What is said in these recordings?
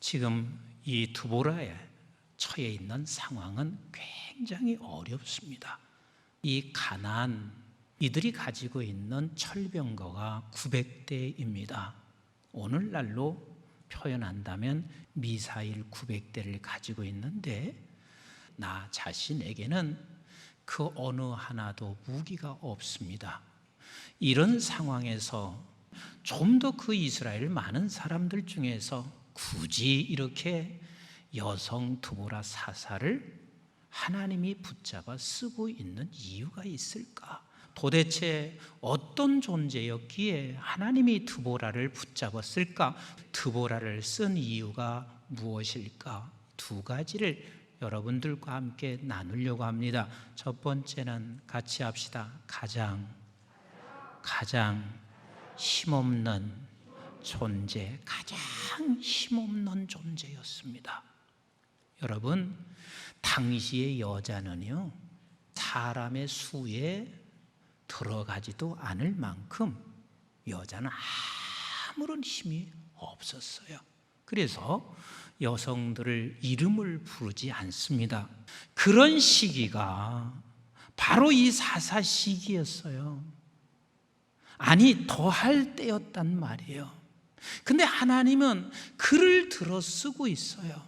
지금 이 드보라에 처해 있는 상황은 굉장히 어렵습니다. 이 가나안, 이들이 가지고 있는 철병거가 900대입니다. 오늘날로 표현한다면 미사일 900대를 가지고 있는데 나 자신에게는 그 어느 하나도 무기가 없습니다. 이런 상황에서 좀 더 그 이스라엘 많은 사람들 중에서 굳이 이렇게 여성 드보라 사사를 하나님이 붙잡아 쓰고 있는 이유가 있을까? 도대체 어떤 존재였기에 하나님이 드보라를 붙잡았을까? 드보라를 쓴 이유가 무엇일까? 두 가지를 여러분들과 함께 나누려고 합니다. 첫 번째는 같이 합시다. 가장 힘없는 존재, 가장 힘없는 존재였습니다. 여러분, 당시의 여자는요, 사람의 수에 들어가지도 않을 만큼 여자는 아무런 힘이 없었어요. 그래서 여성들을 이름을 부르지 않습니다. 그런 시기가 바로 이 사사 시기였어요. 아니, 더할 때였단 말이에요. 근데 하나님은 글을 들어 쓰고 있어요.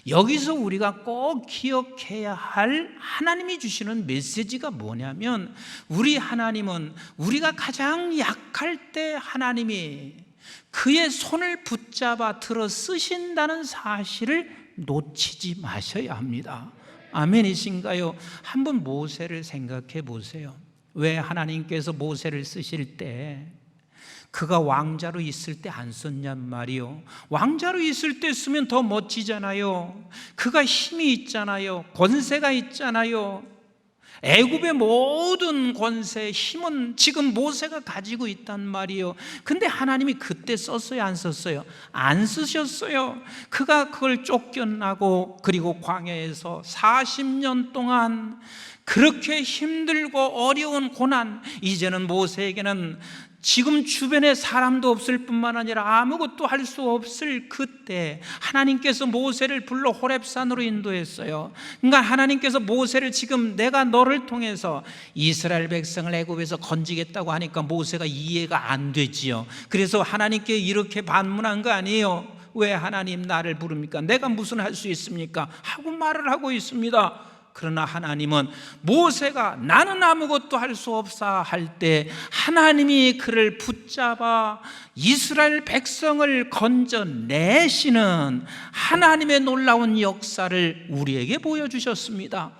여기서 우리가 꼭 기억해야 할 하나님이 주시는 메시지가 뭐냐면, 우리 하나님은 우리가 가장 약할 때 하나님이 그의 손을 붙잡아 들어 쓰신다는 사실을 놓치지 마셔야 합니다. 아멘이신가요? 한번 모세를 생각해 보세요. 왜 하나님께서 모세를 쓰실 때 그가 왕자로 있을 때 안 썼냔 말이요. 왕자로 있을 때 쓰면 더 멋지잖아요. 그가 힘이 있잖아요. 권세가 있잖아요. 애굽의 모든 권세, 힘은 지금 모세가 가지고 있단 말이에요. 근데 하나님이 그때 썼어요, 안 썼어요? 안 쓰셨어요. 그가 그걸 쫓겨나고 그리고 광야에서 40년 동안 그렇게 힘들고 어려운 고난, 이제는 모세에게는 지금 주변에 사람도 없을 뿐만 아니라 아무것도 할 수 없을 그때 하나님께서 모세를 불러 호렙산으로 인도했어요. 그러니까 하나님께서 모세를 지금 내가 너를 통해서 이스라엘 백성을 애굽에서 건지겠다고 하니까 모세가 이해가 안 되지요. 그래서 하나님께 이렇게 반문한 거 아니에요. 왜 하나님 나를 부릅니까? 내가 무슨 할 수 있습니까? 하고 말을 하고 있습니다. 그러나 하나님은 모세가 나는 아무것도 할 수 없사 할 때 하나님이 그를 붙잡아 이스라엘 백성을 건져내시는 하나님의 놀라운 역사를 우리에게 보여주셨습니다.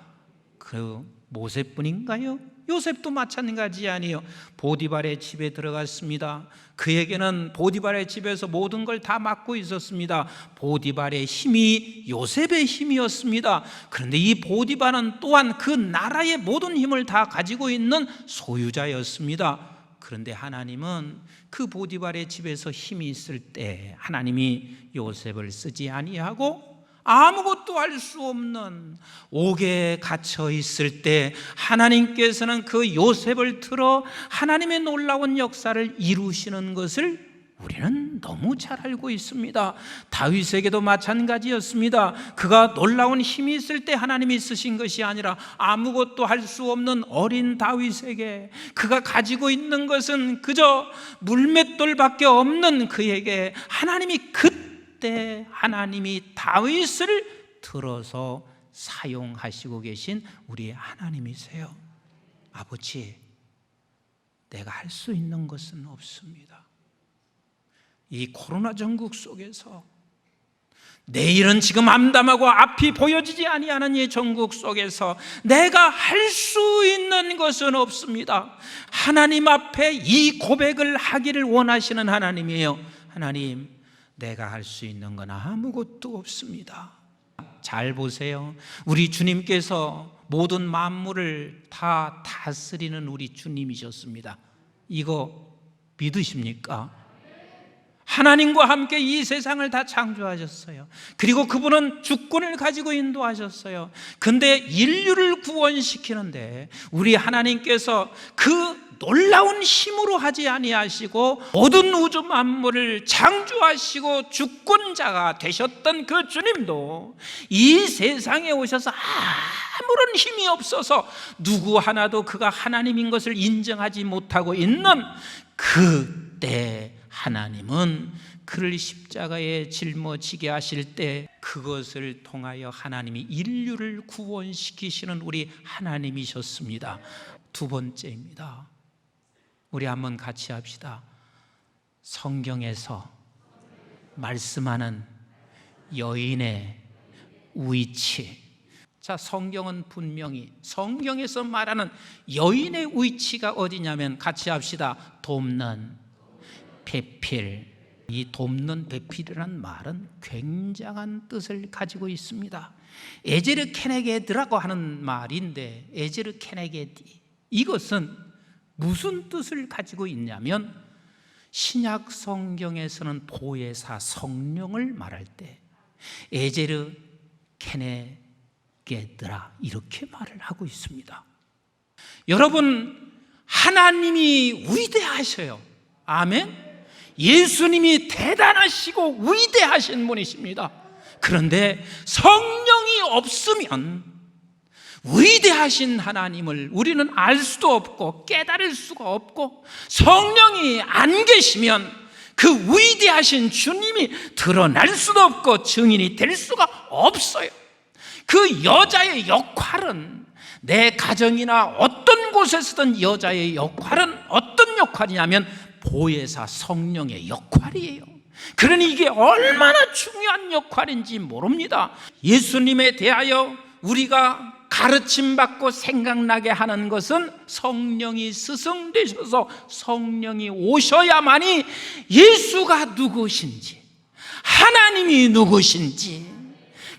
그 모세뿐인가요? 요셉도 마찬가지 아니에요. 보디발의 집에 들어갔습니다. 그에게는 보디발의 집에서 모든 걸 다 맡고 있었습니다. 보디발의 힘이 요셉의 힘이었습니다. 그런데 이 보디발은 또한 그 나라의 모든 힘을 다 가지고 있는 소유자였습니다. 그런데 하나님은 그 보디발의 집에서 힘이 있을 때 하나님이 요셉을 쓰지 아니하고 아무것도 할 수 없는 옥에 갇혀 있을 때 하나님께서는 그 요셉을 틀어 하나님의 놀라운 역사를 이루시는 것을 우리는 너무 잘 알고 있습니다. 다윗에게도 마찬가지였습니다. 그가 놀라운 힘이 있을 때 하나님이 쓰신 것이 아니라 아무것도 할 수 없는 어린 다윗에게 그가 가지고 있는 것은 그저 물맷돌밖에 없는 그에게 하나님이 그때 하나님이 다윗을 들어서 사용하시고 계신 우리 하나님이세요. 아버지, 내가 할 수 있는 것은 없습니다. 이 코로나 전국 속에서 내일은 지금 암담하고 앞이 보여지지 아니하는 이 전국 속에서 내가 할 수 있는 것은 없습니다. 하나님 앞에 이 고백을 하기를 원하시는 하나님이에요. 하나님, 내가 할 수 있는 건 아무것도 없습니다. 잘 보세요. 우리 주님께서 모든 만물을 다 다스리는 우리 주님이셨습니다. 이거 믿으십니까? 하나님과 함께 이 세상을 다 창조하셨어요. 그리고 그분은 주권을 가지고 인도하셨어요. 근데 인류를 구원시키는데 우리 하나님께서 그 놀라운 힘으로 하지 아니하시고 모든 우주 만물을 창조하시고 주권자가 되셨던 그 주님도 이 세상에 오셔서 아무런 힘이 없어서 누구 하나도 그가 하나님인 것을 인정하지 못하고 있는 그때 하나님은 그를 십자가에 짊어지게 하실 때 그것을 통하여 하나님이 인류를 구원시키시는 우리 하나님이셨습니다. 두 번째입니다. 우리 한번 같이 합시다. 성경에서 말씀하는 여인의 위치. 자, 성경은 분명히 성경에서 말하는 여인의 위치가 어디냐면 같이 합시다. 돕는 배필. 이 돕는 배필이라는 말은 굉장한 뜻을 가지고 있습니다. 에제르 케네게드라고 하는 말인데 에제르 케네게디, 이것은 무슨 뜻을 가지고 있냐면 신약 성경에서는 보혜사 성령을 말할 때 에제르 케네게드라 이렇게 말을 하고 있습니다. 여러분, 하나님이 위대하셔요. 아멘. 예수님이 대단하시고 위대하신 분이십니다. 그런데 성령이 없으면 위대하신 하나님을 우리는 알 수도 없고 깨달을 수가 없고, 성령이 안 계시면 그 위대하신 주님이 드러날 수도 없고 증인이 될 수가 없어요. 그 여자의 역할은, 내 가정이나 어떤 곳에서든 여자의 역할은 어떤 역할이냐면 보혜사 성령의 역할이에요. 그러니 이게 얼마나 중요한 역할인지 모릅니다. 예수님에 대하여 우리가 가르침받고 생각나게 하는 것은 성령이 스승되셔서 성령이 오셔야만이 예수가 누구신지, 하나님이 누구신지,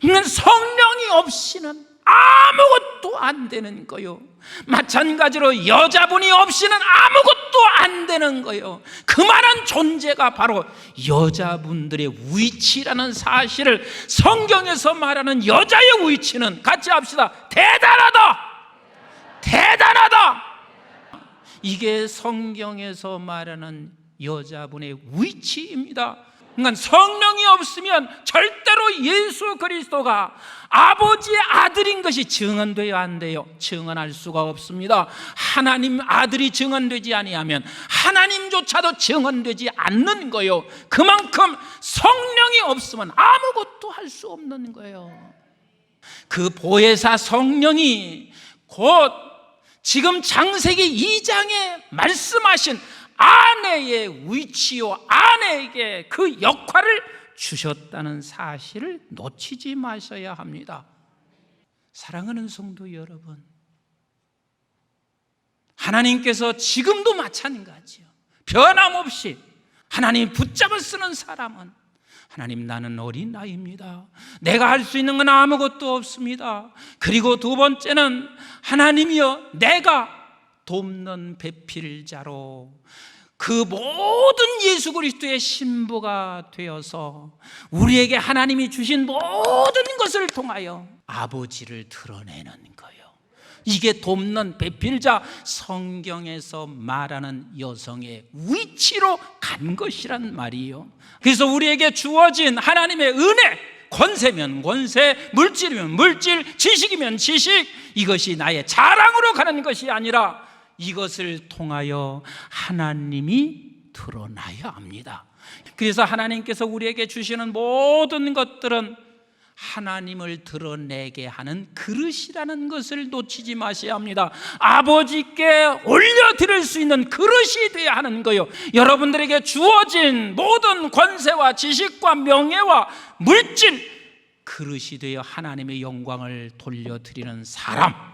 성령이 없이는 아무것도 안 되는 거요. 마찬가지로 여자분이 없이는 아무것도 안 되는 거요. 그만한 존재가 바로 여자분들의 위치라는 사실을, 성경에서 말하는 여자의 위치는 같이 합시다. 대단하다! 대단하다! 이게 성경에서 말하는 여자분의 위치입니다. 그러니까 성령이 없으면 절대로 예수 그리스도가 아버지의 아들인 것이 증언되어야 안 돼요. 증언할 수가 없습니다. 하나님 아들이 증언되지 아니하면 하나님조차도 증언되지 않는 거예요. 그만큼 성령이 없으면 아무것도 할 수 없는 거예요. 그 보혜사 성령이 곧 지금 창세기 2장에 말씀하신 아내의 위치요, 아내에게 그 역할을 주셨다는 사실을 놓치지 마셔야 합니다. 사랑하는 성도 여러분, 하나님께서 지금도 마찬가지요, 변함없이 하나님 붙잡아 쓰는 사람은, 하나님, 나는 어린아이입니다. 내가 할 수 있는 건 아무것도 없습니다. 그리고 두 번째는, 하나님이여, 내가 돕는 배필자로 그 모든 예수 그리스도의 신부가 되어서 우리에게 하나님이 주신 모든 것을 통하여 아버지를 드러내는 거예요. 이게 돕는 배필자, 성경에서 말하는 여성의 위치로 간 것이란 말이에요. 그래서 우리에게 주어진 하나님의 은혜, 권세면 권세, 물질이면 물질, 지식이면 지식, 이것이 나의 자랑으로 가는 것이 아니라 이것을 통하여 하나님이 드러나야 합니다. 그래서 하나님께서 우리에게 주시는 모든 것들은 하나님을 드러내게 하는 그릇이라는 것을 놓치지 마셔야 합니다. 아버지께 올려드릴 수 있는 그릇이 되어야 하는 거예요. 여러분들에게 주어진 모든 권세와 지식과 명예와 물질, 그릇이 되어 하나님의 영광을 돌려드리는 사람,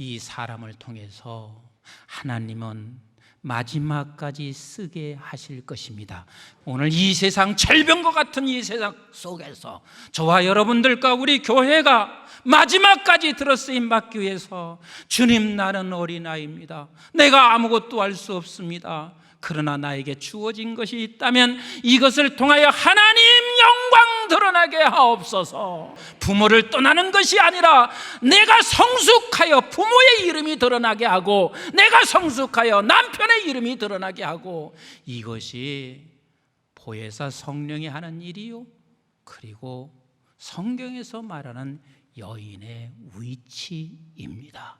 이 사람을 통해서 하나님은 마지막까지 쓰게 하실 것입니다. 오늘 이 세상, 철병과 같은 이 세상 속에서 저와 여러분들과 우리 교회가 마지막까지 들어쓰임 받기 위해서, 주님, 나는 어린아이입니다. 내가 아무것도 할 수 없습니다. 그러나 나에게 주어진 것이 있다면 이것을 통하여 하나님 영광 드러나게 하옵소서. 부모를 떠나는 것이 아니라 내가 성숙하여 부모의 이름이 드러나게 하고, 내가 성숙하여 남편의 이름이 드러나게 하고, 이것이 보혜사 성령이 하는 일이요, 그리고 성경에서 말하는 여인의 위치입니다.